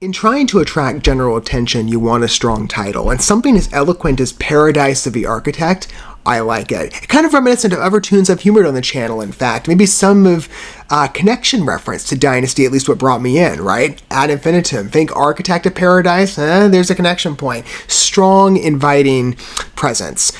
In trying to attract general attention, you want a strong title, and something as eloquent as Paradise of the Architect, I like it. Kind of reminiscent of other tunes I've humored on the channel, in fact. Maybe some of connection reference to Dynasty, at least what brought me in, right? Ad infinitum. Think Architect of Paradise? There's a connection point. Strong, inviting presence.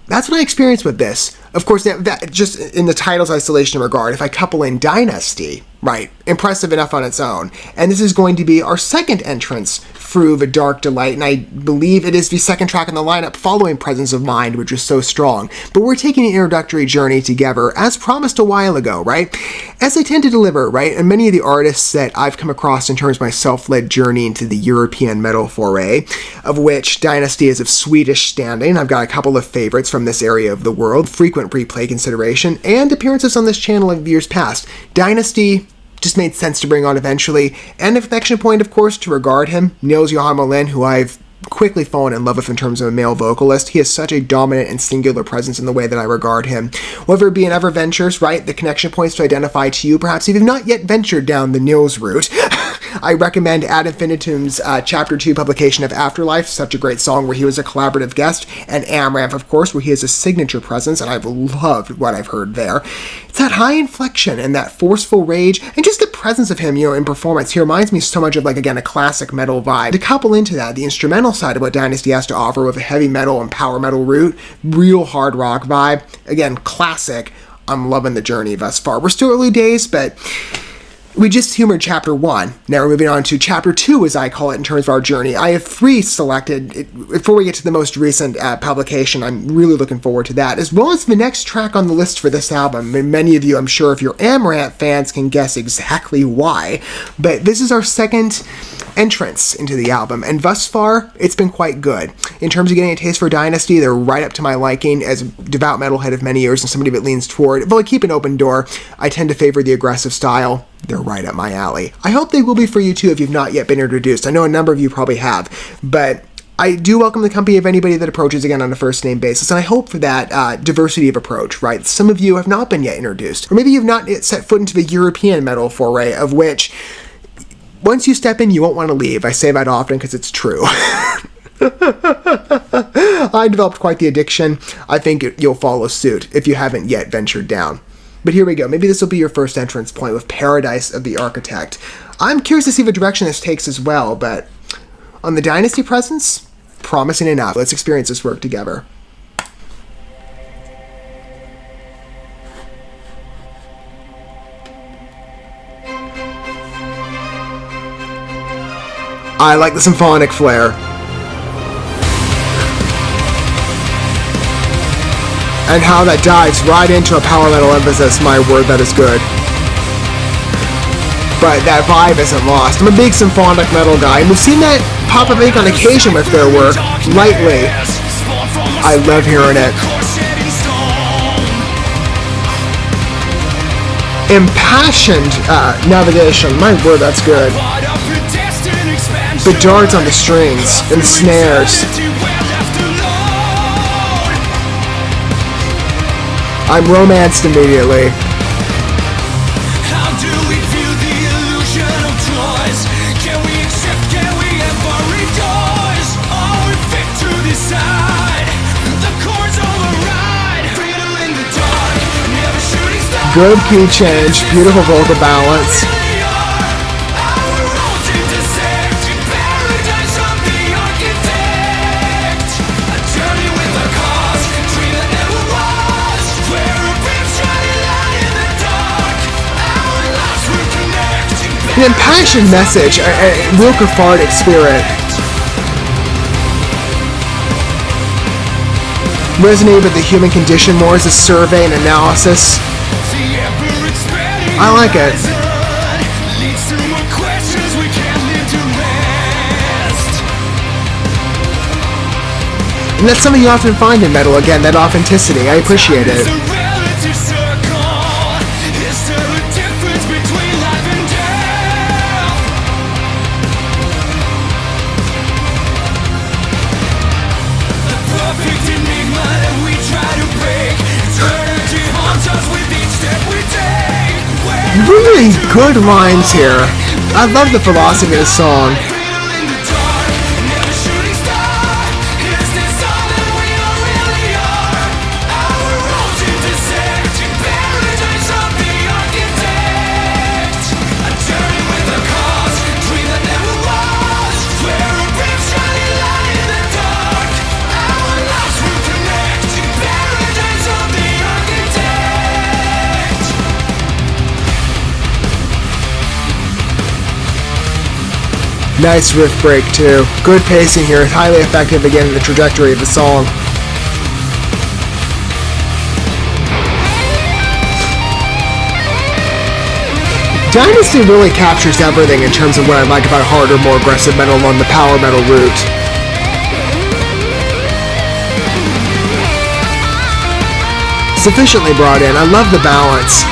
That's what I experienced with this. Of course, that just in the title's isolation regard, if I couple in Dynasty, right, impressive enough on its own. And this is going to be our second entrance through the Dark Delight, and I believe it is the second track in the lineup following Presence of Mind, which is so strong. But we're taking an introductory journey together, as promised a while ago, right? As I tend to deliver, right? And many of the artists that I've come across in terms of my self-led journey into the European metal foray, of which Dynasty is of Swedish standing. I've got a couple of favorites from this area of the world, frequent replay consideration, and appearances on this channel of years past. Dynasty just made sense to bring on eventually, and a connection point, of course, to regard him, Niels Johan Molin, who I've quickly fallen in love with in terms of a male vocalist. He has such a dominant and singular presence in the way that I regard him. Whether it be in other ventures, right, the connection points to identify to you, perhaps if you've not yet ventured down the Niels route, I recommend Ad Infinitum's Chapter 2 publication of Afterlife, such a great song where he was a collaborative guest, and Amaranth, of course, where he has a signature presence, and I've loved what I've heard there. It's that high inflection and that forceful rage, and just the presence of him, in performance. He reminds me so much of, again, a classic metal vibe. To couple into that, the instrumental side of what Dynasty has to offer with a heavy metal and power metal root, real hard rock vibe, again, classic. I'm loving the journey thus far. We're still early days, but we just humored Chapter 1. Now we're moving on to Chapter 2, as I call it, in terms of our journey. I have 3 selected. Before we get to the most recent publication, I'm really looking forward to that, as well as the next track on the list for this album. And many of you, I'm sure, if you're Amaranth fans, can guess exactly why. But this is our second entrance into the album, and thus far, it's been quite good. In terms of getting a taste for Dynasty, they're right up to my liking as a devout metalhead of many years and somebody that leans toward, though I keep an open door, I tend to favor the aggressive style. They're right up my alley. I hope they will be for you too if you've not yet been introduced. I know a number of you probably have, but I do welcome the company of anybody that approaches again on a first-name basis, and I hope for that diversity of approach, right? Some of you have not been yet introduced, or maybe you've not yet set foot into the European metal foray, of which, once you step in, you won't want to leave. I say that often because it's true. I developed quite the addiction. I think you'll follow suit if you haven't yet ventured down. But here we go. Maybe this will be your first entrance point with Paradise of the Architect. I'm curious to see the direction this takes as well, but on the Dynasty presence, promising enough. Let's experience this work together. I like the symphonic flair. And how that dives right into a power metal emphasis, my word, that is good. But that vibe isn't lost. I'm a big symphonic metal guy, and we've seen that pop up on occasion with their work, lightly. I love hearing it. Impassioned navigation, my word, that's good. The darts on the strings and snares. I'm romanced immediately. How do we view the illusion of choice? Can we accept, can we ever rejoice? Are we fit to decide? The chords override. Freedom in the dark, never shooting stars. Good key change, beautiful vocal balance. An impassioned message, a real cathartic spirit. Resonated with the human condition more as a survey and analysis. I like it. And that's something you often find in metal, again, that authenticity. I appreciate it. Really good lines here. I love the philosophy of the song. Nice riff break too. Good pacing here. Highly effective again in the trajectory of the song. Dynasty really captures everything in terms of what I like about harder, more aggressive metal on the power metal route. Sufficiently brought in. I love the balance.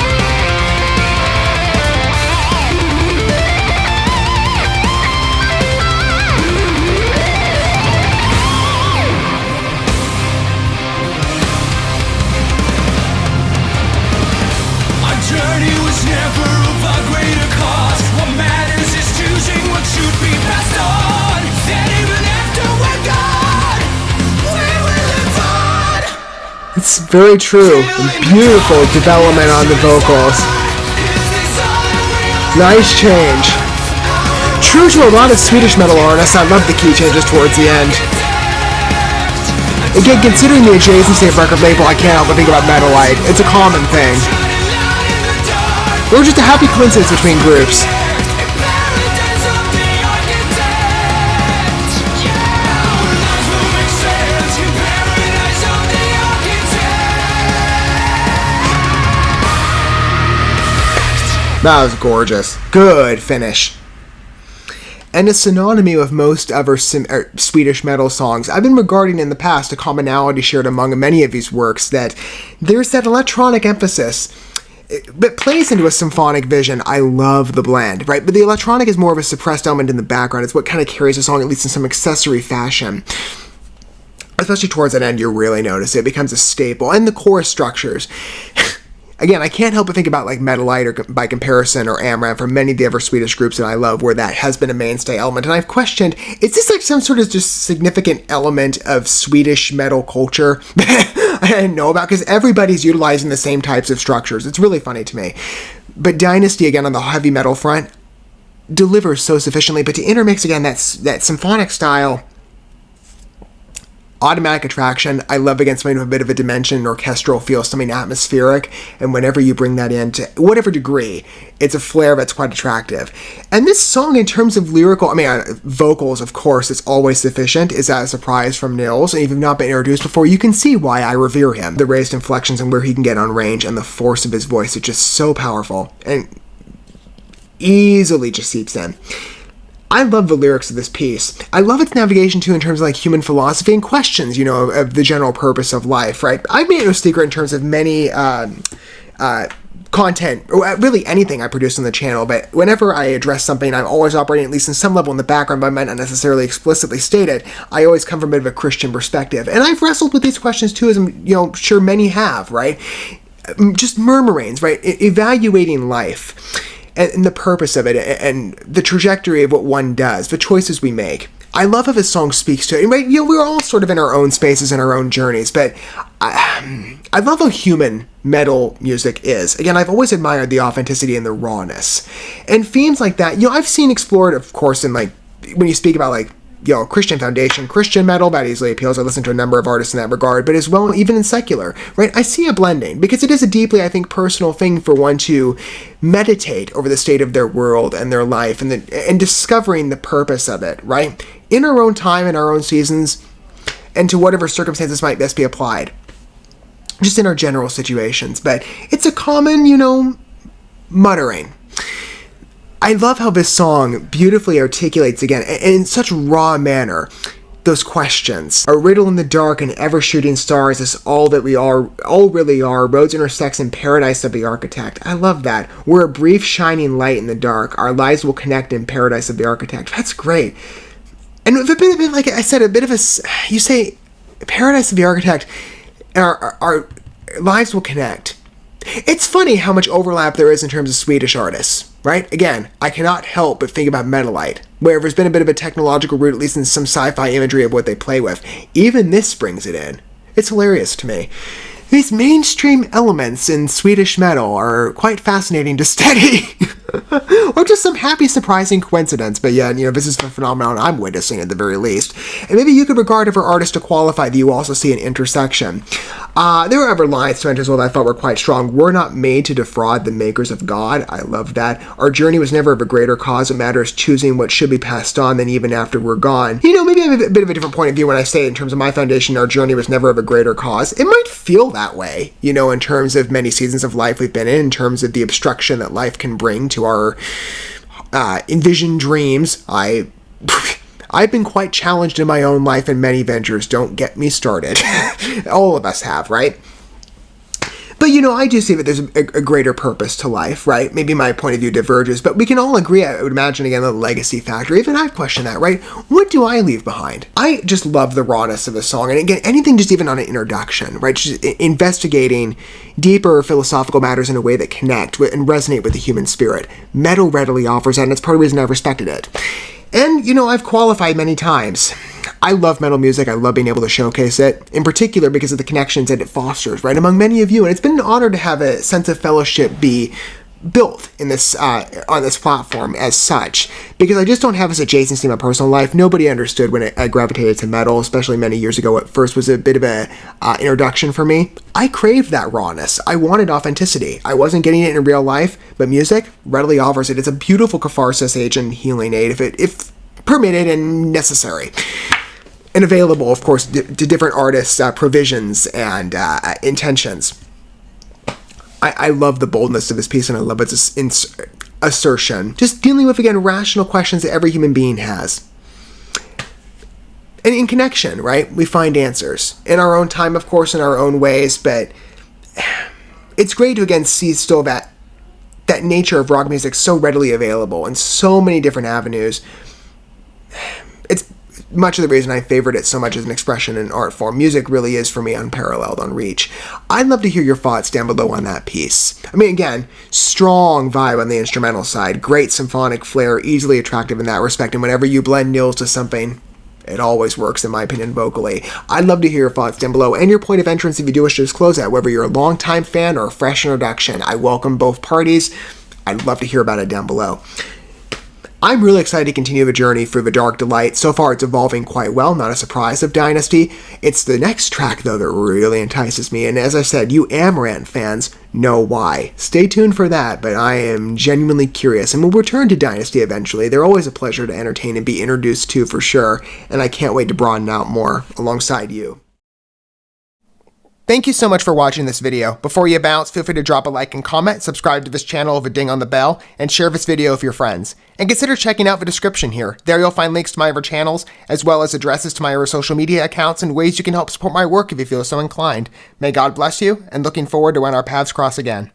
It's very true. Beautiful development on the vocals. Nice change. True to a lot of Swedish metal artists, I love the key changes towards the end. Again, considering the adjacency of record label, I can't help but think about Metalite. It's a common thing. Or just a happy coincidence between groups. That was gorgeous. Good finish. And a synonymy of most other Swedish metal songs, I've been regarding in the past a commonality shared among many of these works, that there's that electronic emphasis that plays into a symphonic vision. I love the blend, right? But the electronic is more of a suppressed element in the background. It's what kind of carries the song, at least in some accessory fashion. Especially towards that end, you really notice it. It becomes a staple. And the chorus structures. Again, I can't help but think about like Metalite or by comparison or Amaranth for many of the other Swedish groups that I love where that has been a mainstay element. And I've questioned, is this like some sort of just significant element of Swedish metal culture I didn't know about? Because everybody's utilizing the same types of structures. It's really funny to me. But Dynasty, again, on the heavy metal front, delivers so sufficiently. But to intermix, again, that symphonic style, automatic attraction, I love against something with a bit of a dimension, orchestral feel, something atmospheric, and whenever you bring that in to whatever degree, it's a flair that's quite attractive. And this song, in terms of lyrical, vocals, of course, it's always sufficient. Is that a surprise from Nils? And if you've not been introduced before, you can see why I revere him. The raised inflections and where he can get on range and the force of his voice is just so powerful and easily just seeps in. I love the lyrics of this piece. I love its navigation, too, in terms of, like, human philosophy and questions, of the general purpose of life, right? I've made no secret in terms of many content, or really anything I produce on the channel, but whenever I address something, I'm always operating at least in some level in the background, but I might not necessarily explicitly state it. I always come from a bit of a Christian perspective. And I've wrestled with these questions, too, as I'm, sure many have, right? Just murmurings, right? Evaluating life. And the purpose of it, and the trajectory of what one does, the choices we make. I love how this song speaks to it. Right? We're all sort of in our own spaces and our own journeys, but I love how human metal music is. Again, I've always admired the authenticity and the rawness. And themes like that, I've seen explored, of course, in like, when you speak about like, Christian foundation, Christian metal, that easily appeals. I listen to a number of artists in that regard, but as well, even in secular, right? I see a blending, because it is a deeply, I think, personal thing for one to meditate over the state of their world and their life and discovering the purpose of it, right? In our own time, in our own seasons, and to whatever circumstances might best be applied. Just in our general situations. But it's a common, muttering. I love how this song beautifully articulates, again, in such raw manner, those questions. A riddle in the dark and ever-shooting stars is all that we are, all really are. Roads intersect in paradise of the architect. I love that. We're a brief shining light in the dark. Our lives will connect in paradise of the architect. That's great. And a bit like I said, you say, paradise of the architect, our lives will connect. It's funny how much overlap there is in terms of Swedish artists, right? Again, I cannot help but think about Metalite, where there's been a bit of a technological route, at least in some sci-fi imagery of what they play with. Even this brings it in. It's hilarious to me. These mainstream elements in Swedish metal are quite fascinating to study. Or just some happy, surprising coincidence. But yeah, this is the phenomenon I'm witnessing at the very least. And maybe you could regard it for artists to qualify that you also see an intersection. There were other lines to enter as well that I thought were quite strong. We're not made to defraud the makers of God. I love that. Our journey was never of a greater cause. It matters choosing what should be passed on than even after we're gone. Maybe I have a bit of a different point of view when I say in terms of my foundation, our journey was never of a greater cause. It might feel that way, in terms of many seasons of life we've been in terms of the obstruction that life can bring to our envisioned dreams. I've been quite challenged in my own life in many ventures. Don't get me started. All of us have, right? But, I do see that there's a greater purpose to life, right? Maybe my point of view diverges, but we can all agree, I would imagine, again, the legacy factor. Even I've questioned that, right? What do I leave behind? I just love the rawness of the song. And again, anything just even on an introduction, right? Just investigating deeper philosophical matters in a way that connect with and resonate with the human spirit. Metal readily offers that, and it's part of the reason I've respected it. And, I've qualified many times. I love metal music. I love being able to showcase it, in particular because of the connections that it fosters, right, among many of you. And it's been an honor to have a sense of fellowship be built in this on this platform as such, because I just don't have this adjacency in my personal life. Nobody understood when I gravitated to metal, especially many years ago. At first was a bit of a introduction for me. I craved that rawness. I wanted authenticity. I wasn't getting it in real life, but music readily offers it. It's a beautiful catharsis agent, healing aid, if permitted and necessary. And available, of course, to different artists' provisions and intentions. I love the boldness of this piece, and I love its assertion. Just dealing with, again, rational questions that every human being has. And in connection, right, we find answers. In our own time, of course, in our own ways, but it's great to, again, see still that nature of rock music so readily available in so many different avenues. It's much of the reason I favored it so much as an expression and art form. Music really is, for me, unparalleled on reach. I'd love to hear your thoughts down below on that piece. I mean, again, strong vibe on the instrumental side, great symphonic flair, easily attractive in that respect, and whenever you blend Nils to something, it always works, in my opinion, vocally. I'd love to hear your thoughts down below, and your point of entrance if you do wish to disclose that, whether you're a longtime fan or a fresh introduction. I welcome both parties. I'd love to hear about it down below. I'm really excited to continue the journey through the Dark Delight. So far, it's evolving quite well, not a surprise of Dynasty. It's the next track, though, that really entices me, and as I said, you Amaranth fans know why. Stay tuned for that, but I am genuinely curious, and we'll return to Dynasty eventually. They're always a pleasure to entertain and be introduced to, for sure, and I can't wait to broaden out more alongside you. Thank you so much for watching this video. Before you bounce, feel free to drop a like and comment, subscribe to this channel with a ding on the bell, and share this video with your friends. And consider checking out the description here. There you'll find links to my other channels, as well as addresses to my other social media accounts and ways you can help support my work if you feel so inclined. May God bless you, and looking forward to when our paths cross again.